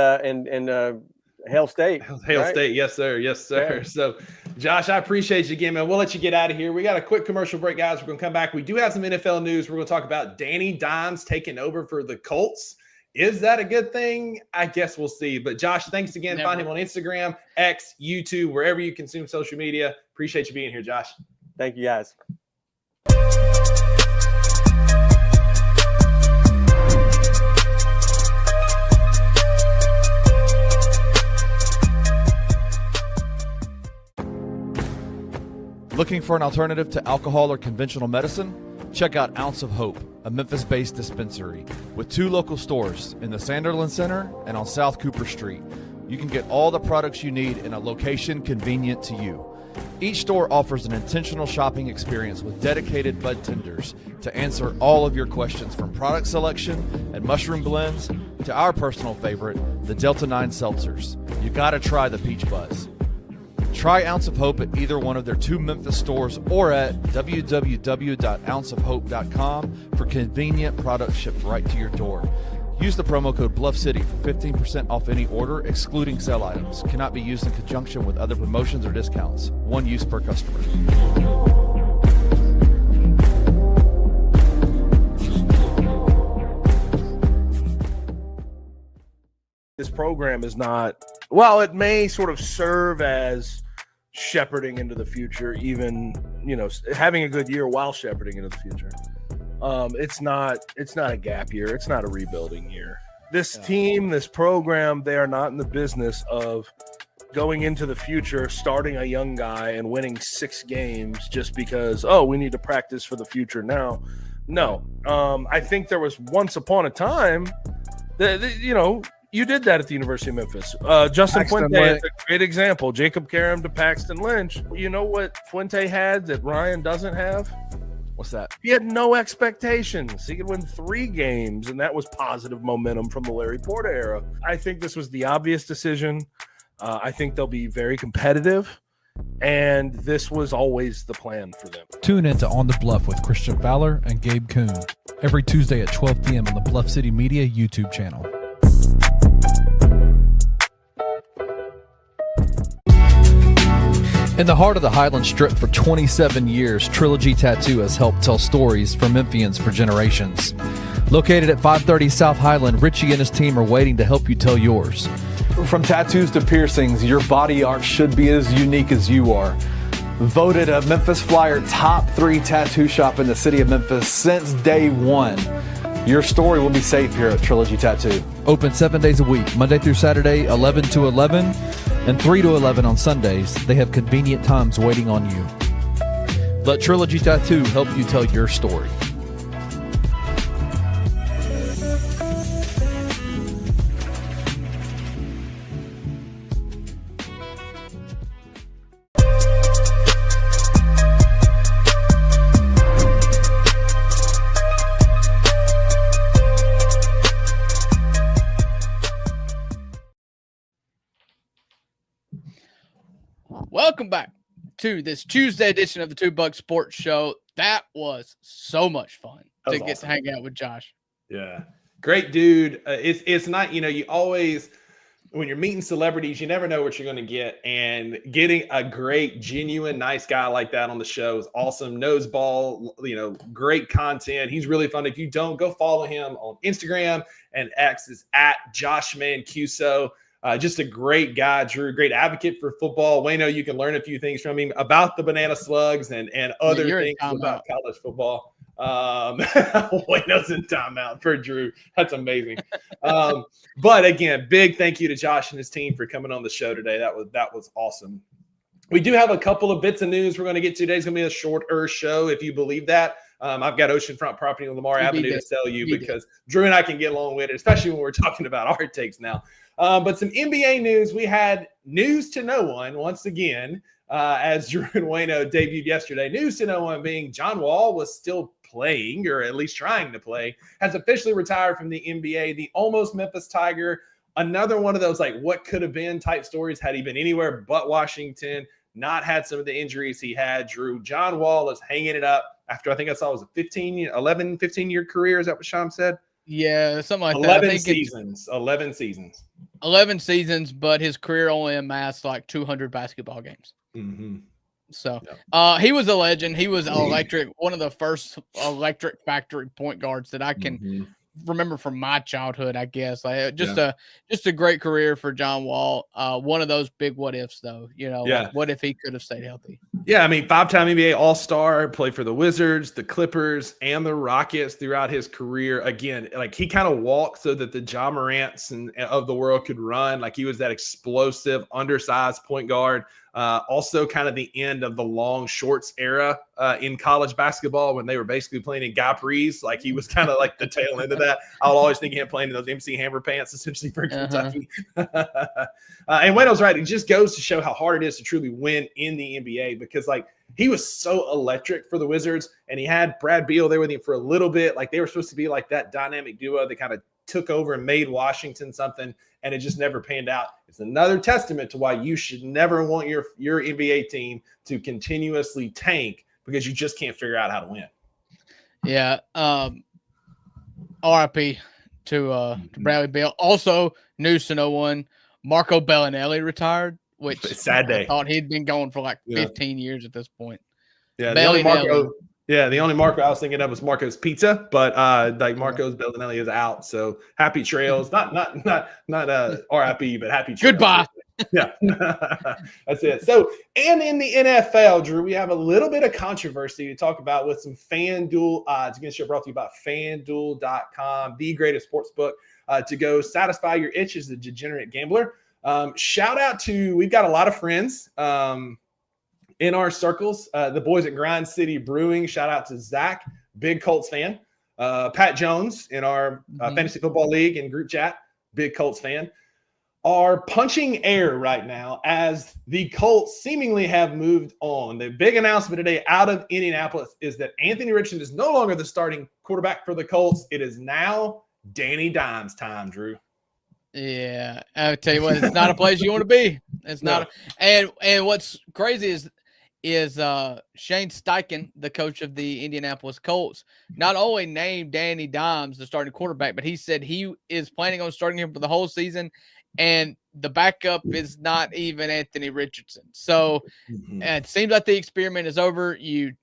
Hail State. Hail State. Yes, sir. Yes, sir. Yeah. So, Josh, I appreciate you again, man. We'll let you get out of here. We got a quick commercial break, guys. We're going to come back. We do have some NFL news. We're going to talk about Danny Dimes taking over for the Colts. Is that a good thing? I guess we'll see. But, Josh, thanks again. Find him on Instagram, X, YouTube, wherever you consume social media. Appreciate you being here, Josh. Thank you, guys. Looking for an alternative to alcohol or conventional medicine? Check out Ounce of Hope, a Memphis-based dispensary with 2 local stores in the Sanderland Center and on South Cooper Street. You can get all the products you need in a location convenient to you. Each store offers an intentional shopping experience with dedicated bud tenders to answer all of your questions, from product selection and mushroom blends to our personal favorite, the Delta 9 seltzers. You gotta try the Peach Buzz. Try Ounce of Hope at either one of their 2 Memphis stores or at www.ounceofhope.com for convenient products shipped right to your door. Use the promo code BluffCity for 15% off any order, excluding sale items. Cannot be used in conjunction with other promotions or discounts. One use per customer. This program is not, well, it may sort of serve as shepherding into the future, even, having a good year while shepherding into the future. It's not a gap year. It's not a rebuilding year. This team, this program, they are not in the business of going into the future, starting a young guy and winning 6 games just because, we need to practice for the future now. No. I think there was once upon a time that, you did that at the University of Memphis. Justin Fuente is a great example. Jacob Karam to Paxton Lynch. You know what Fuente had that Ryan doesn't have? What's that? He had no expectations. He could win 3 games, and that was positive momentum from the Larry Porter era. I think this was the obvious decision. I think they'll be very competitive, and this was always the plan for them. Tune in to On the Bluff with Christian Fowler and Gabe Kuhn every Tuesday at 12 p.m. on the Bluff City Media YouTube channel. In the heart of the Highland Strip for 27 years, Trilogy Tattoo has helped tell stories for Memphians for generations. Located at 530 South Highland, Richie and his team are waiting to help you tell yours. From tattoos to piercings, your body art should be as unique as you are. Voted a Memphis Flyer top 3 tattoo shop in the city of Memphis since day one. Your story will be safe here at Trilogy Tattoo. Open 7 days a week, Monday through Saturday, 11 to 11, and 3 to 11 on Sundays. They have convenient times waiting on you. Let Trilogy Tattoo help you tell your story. Welcome back to this Tuesday edition of the $2 Sports Show. That was so much fun to get to hang out with Josh. Yeah, great dude. It's not, you always, when you're meeting celebrities, you never know what you're going to get, and getting a great, genuine, nice guy like that on the show is awesome. Knows ball, great content. He's really fun. If you don't, go follow him on Instagram, and X is at Josh Mancuso. Just a great guy, Drew, great advocate for football. Wayno, you can learn a few things from him about the banana slugs and other things about college football. Wayno's in timeout for Drew. That's amazing. But again, big thank you to Josh and his team for coming on the show today. That was awesome. We do have a couple of bits of news we're going to get to today. It's going to be a shorter show, if you believe that. I've got oceanfront property on Lamar Avenue to sell you because Drew and I can get along with it, especially when we're talking about our takes now. But some NBA news. We had news to no one once again, as Drew and Wayno debuted yesterday. News to no one being John Wall was still playing, or at least trying to play, has officially retired from the NBA. The almost Memphis Tiger, another one of those what could have been type stories had he been anywhere but Washington, not had some of the injuries he had. Drew, John Wall is hanging it up after, I think I saw it was a 15-year career. Is that what Sham said? Yeah, something like that. 11 seasons. 11 seasons. 11 seasons, but his career only amassed 200 basketball games. Mm-hmm. So he was a legend. He was electric, one of the first electric factory point guards that I can remember from my childhood, I guess. Just a great career for John Wall. One of those big what ifs, though. What if he could have stayed healthy? Yeah, 5-time NBA All-Star, played for the Wizards, the Clippers, and the Rockets throughout his career. Again, he kind of walked so that the Ja Morants of the world could run. He was that explosive, undersized point guard. Also kind of the end of the long shorts era in college basketball when they were basically playing in Gaprees. He was kind of the tail end of that. I'll always think of him playing in those MC Hammer pants, essentially, for Kentucky. And Wayno's right. It just goes to show how hard it is to truly win in the NBA, because he was so electric for the Wizards, and he had Brad Beal there with him for a little bit. They were supposed to be that dynamic duo that kind of took over and made Washington something, and it just never panned out. It's another testament to why you should never want your NBA team to continuously tank, because you just can't figure out how to win. Yeah. RIP to Bradley Beal. Also, news to no one, Marco Bellinelli retired, which it's a sad day. I thought he'd been going for 15 years at this point. Yeah, the only Marco I was thinking of was Marco's Pizza, but Marco's Bellinelli is out. So happy trails, not RIP, but happy trails. Goodbye. Yeah, that's it. So, and in the NFL, Drew, we have a little bit of controversy to talk about with some FanDuel odds. Again, show brought to you by FanDuel.com, the greatest sports book to go satisfy your itch as a degenerate gambler. Shout out to, we've got a lot of friends in our circles, the boys at Grind City Brewing. Shout out to Zach, big Colts fan. Pat Jones in our fantasy football league and group chat, big Colts fan, are punching air right now as the Colts seemingly have moved on. The big announcement today out of Indianapolis is that Anthony Richardson is no longer the starting quarterback for the Colts. It is now Danny Dimes time, Drew. Yeah, I'll tell you what, it's not a place you want to be. It's not. And what's crazy is Shane Steichen, the coach of the Indianapolis Colts, not only named Danny Dimes the starting quarterback, but he said he is planning on starting him for the whole season, and the backup is not even Anthony Richardson. So it seems like the experiment is over. You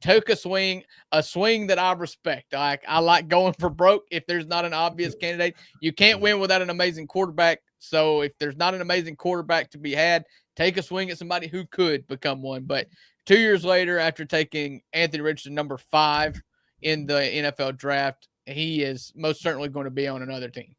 took a swing that I respect. I like going for broke if there's not an obvious candidate. You can't win without an amazing quarterback. So if there's not an amazing quarterback to be had, take a swing at somebody who could become one. But 2 years later, after taking Anthony Richardson number 5 in the NFL draft, he is most certainly going to be on another team.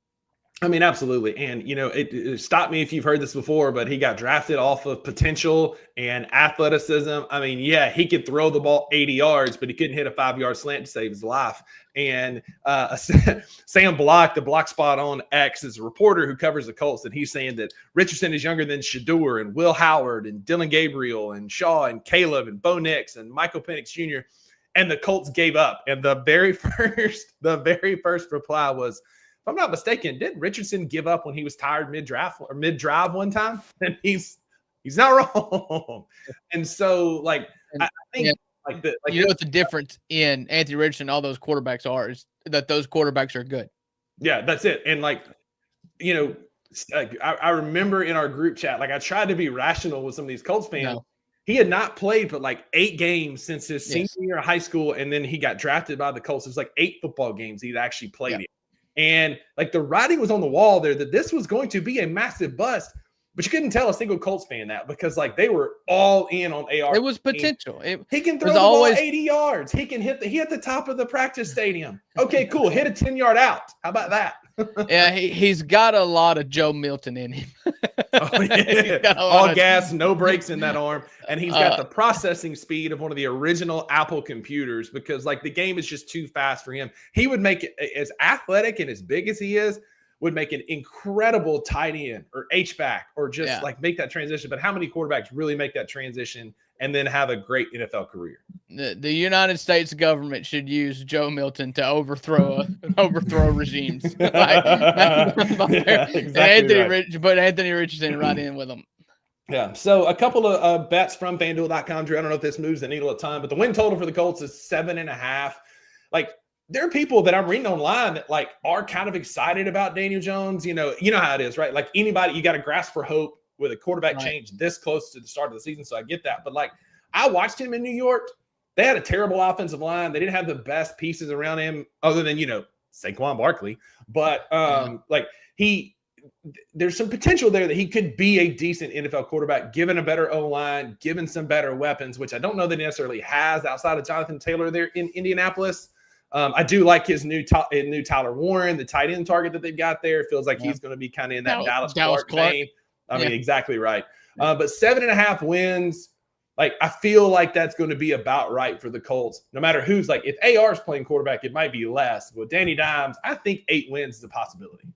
I mean, absolutely. And, you know, it stop me if you've heard this before, but he got drafted off of potential and athleticism. I mean, yeah, he could throw the ball 80 yards, but he couldn't hit a 5-yard slant to save his life. And Sam Block, the Block Spot on X, is a reporter who covers the Colts, and he's saying that Richardson is younger than Shador and Will Howard and Dylan Gabriel and Shaw and Caleb and Bo Nix and Michael Penix Jr., and the Colts gave up. And the very first reply was, if I'm not mistaken, didn't Richardson give up when he was tired mid-draft or mid-drive one time? And he's not wrong. And so, like, I think, you know what the difference in Anthony Richardson and all those quarterbacks are is that those quarterbacks are good. Yeah, that's it. And, like, you know, I remember in our group chat, like, I tried to be rational with some of these Colts fans. No. He had not played but like 8 games since his senior year of high school, and then he got drafted by the Colts. It was like 8 football games he'd actually played in. And like the writing was on the wall there that this was going to be a massive bust, but you couldn't tell a single Colts fan that because like they were all in on AR. It was potential. He can throw the ball 80 yards. He can hit the top of the practice stadium. Okay, cool. Hit a 10-yard out. How about that? Yeah, he's got a lot of Joe Milton in him. Oh, yeah. All gas, no brakes in that arm. And he's got the processing speed of one of the original Apple computers because, like, the game is just too fast for him. He would make it as athletic and as big as he is, would make an incredible tight end or H-back or just, like, make that transition. But how many quarterbacks really make that transition and then have a great NFL career? The United States government should use Joe Milton to overthrow regimes. Exactly. Put Anthony Richardson right in with them. Yeah. So a couple of bets from FanDuel.com, Drew. I don't know if this moves the needle a ton, but the win total for the Colts is 7.5. Like, there are people that I'm reading online that like are kind of excited about Daniel Jones. You know how it is, right? Like anybody, you got to grasp for hope with a quarterback change this close to the start of the season. So I get that. But like, I watched him in New York. They had a terrible offensive line. They didn't have the best pieces around him other than, Saquon Barkley. But there's some potential there that he could be a decent NFL quarterback, given a better O-line, given some better weapons, which I don't know that he necessarily has outside of Jonathan Taylor there in Indianapolis. I do like his new Tyler Warren, the tight end target that they've got there. It feels like he's going to be kind of in that Dallas Clark vein. I mean, exactly right. But 7.5 wins, like I feel like that's going to be about right for the Colts. No matter who's like, if AR is playing quarterback, it might be less. With Danny Dimes, I think 8 wins is a possibility.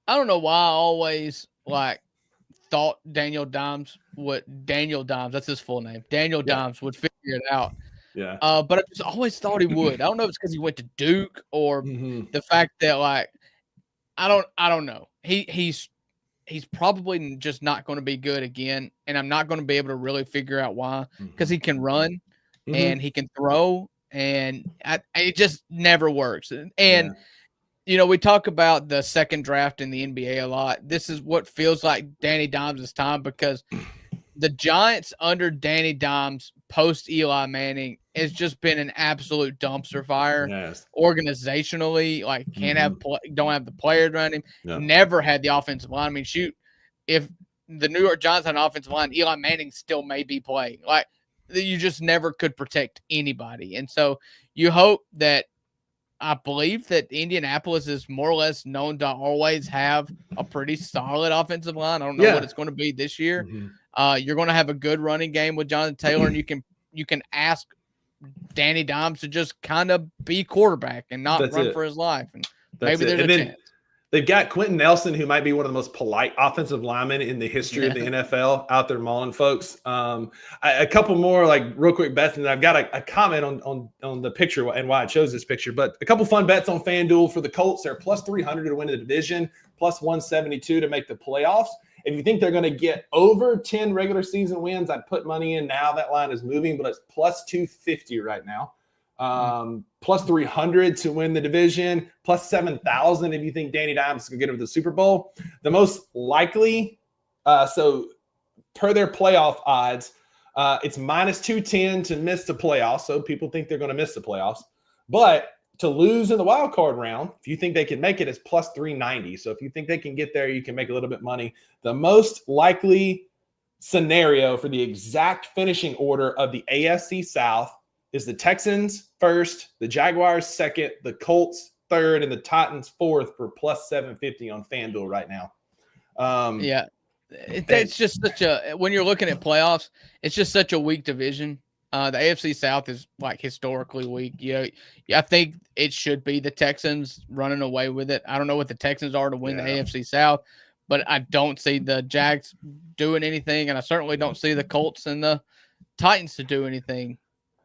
I don't know why I always thought Daniel Dimes, that's his full name. Daniel Dimes would figure it out. Yeah. But I just always thought he would. I don't know if it's because he went to Duke or the fact that I don't know. He's probably just not going to be good again, and I'm not going to be able to really figure out why. Because he can run and he can throw, and it just never works. And we talk about the second draft in the NBA a lot. This is what feels like Danny Dimes' time because the Giants under Danny Dimes post Eli Manning has just been an absolute dumpster fire. Organizationally, don't have the players around him. Never had the offensive line. I mean, shoot, if the New York Giants had an offensive line, Eli Manning still may be playing. Like, you just never could protect anybody. And so you hope that I believe that Indianapolis is more or less known to always have a pretty solid offensive line. I don't know what it's going to be this year. You're going to have a good running game with Jonathan Taylor, and you can ask Danny Dimes to just kind of be quarterback and not run for his life. And maybe there's a chance. They've got Quentin Nelson, who might be one of the most polite offensive linemen in the history of the NFL out there mauling folks. A couple more, real quick bets, and I've got a comment on the picture and why I chose this picture. But a couple fun bets on FanDuel for the Colts. They're plus 300 to win the division, plus 172 to make the playoffs. If you think they're going to get over 10 regular season wins, I'd put money in now. That line is moving, but it's plus 250 right now. Plus 300 to win the division, plus 7,000 if you think Danny Dimes is going to get him to the Super Bowl. The most likely, so per their playoff odds, it's minus 210 to miss the playoffs. So people think they're going to miss the playoffs. But to lose in the wild card round, if you think they can make it, it's plus 390. So if you think they can get there, you can make a little bit of money. The most likely scenario for the exact finishing order of the AFC South is the Texans first, the Jaguars second, the Colts third, and the Titans fourth for plus 750 on FanDuel right now. It's just such a, when you're looking at playoffs, it's just such a weak division. The AFC South is like historically weak. I think it should be the Texans running away with it. I don't know what the Texans are to win the AFC South, but I don't see the Jags doing anything, and I certainly don't see the Colts and the Titans to do anything.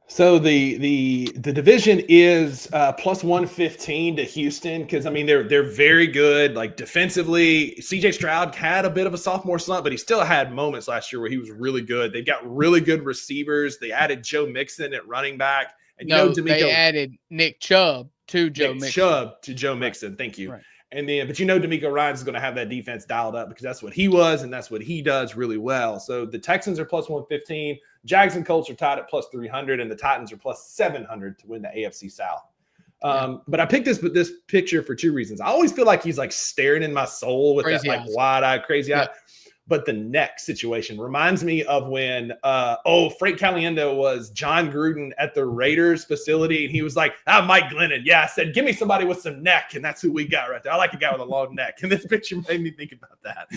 So the division is plus 115 to Houston because, I mean, they're very good. Like defensively, C.J. Stroud had a bit of a sophomore slump, but he still had moments last year where he was really good. They got really good receivers. They added Joe Mixon at running back. And they added Nick Chubb to Joe Mixon. Thank you. Right. And then, but DeMeco Ryans is going to have that defense dialed up because that's what he was and that's what he does really well. So the Texans are plus 115, Jags and Colts are tied at plus 300, and the Titans are plus 700 to win the AFC South. But I picked this picture for two reasons. I always feel like he's like staring in my soul with crazy that like wide-eyed, crazy eye. But the neck situation reminds me of when Frank Caliendo was John Gruden at the Raiders facility, and he was like, Mike Glennon. Yeah, I said, give me somebody with some neck, and that's who we got right there. I like a guy with a long neck, and this picture made me think about that.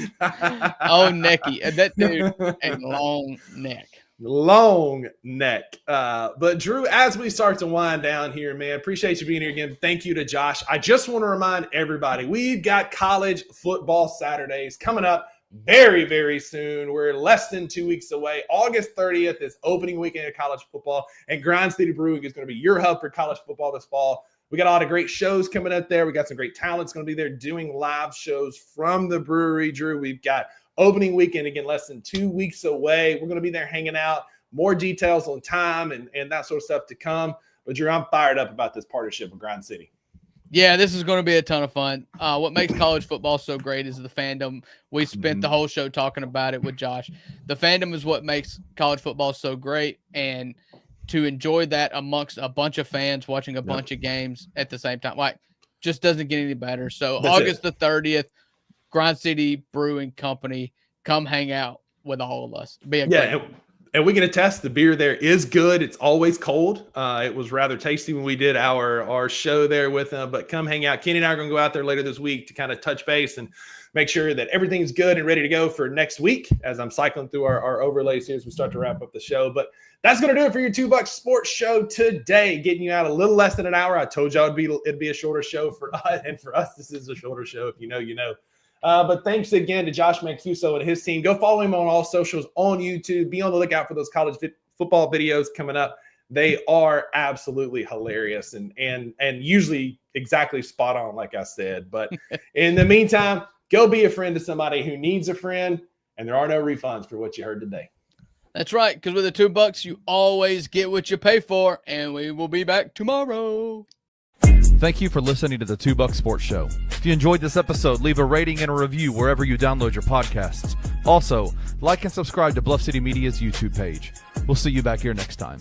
Necky, that dude, and long neck. Long neck. But Drew, as we start to wind down here, man, appreciate you being here again. Thank you to Josh. I just want to remind everybody, we've got college football Saturdays coming up very, very soon. We're less than 2 weeks away. August 30th is opening weekend of college football, and Grind City Brewing is going to be your hub for college football this fall. We got a lot of great shows coming up there. We got some great talents going to be there doing live shows from the brewery, Drew. We've got opening weekend, again, less than 2 weeks away. We're going to be there hanging out. More details on time and that sort of stuff to come. But Drew, I'm fired up about this partnership with Grind City. Yeah, this is going to be a ton of fun. What makes college football so great is the fandom. We spent the whole show talking about it with Josh. The fandom is what makes college football so great, and to enjoy that amongst a bunch of fans watching a bunch of games at the same time, like, just doesn't get any better. So August the 30th, Grind City Brewing Company, come hang out with all of us. Be a great and we can attest the beer there is good. It's always cold. It was rather tasty when we did our show there with them. But come hang out. Kenny and I are going to go out there later this week to kind of touch base and make sure that everything's good and ready to go for next week as I'm cycling through our overlays here as we start to wrap up the show. But that's going to do it for your $2 Sports Show today, getting you out a little less than an hour. I told y'all it'd be a shorter show for us, and for us, this is a shorter show. If you know, you know. But thanks again to Josh Mancuso and his team. Go follow him on all socials on YouTube. Be on the lookout for those college football videos coming up. They are absolutely hilarious and usually exactly spot on, like I said. But in the meantime, go be a friend to somebody who needs a friend, and there are no refunds for what you heard today. That's right, because with the $2, you always get what you pay for, and we will be back tomorrow. Thank you for listening to the $2 Sports Show. If you enjoyed this episode, leave a rating and a review wherever you download your podcasts. Also, like and subscribe to Bluff City Media's YouTube page. We'll see you back here next time.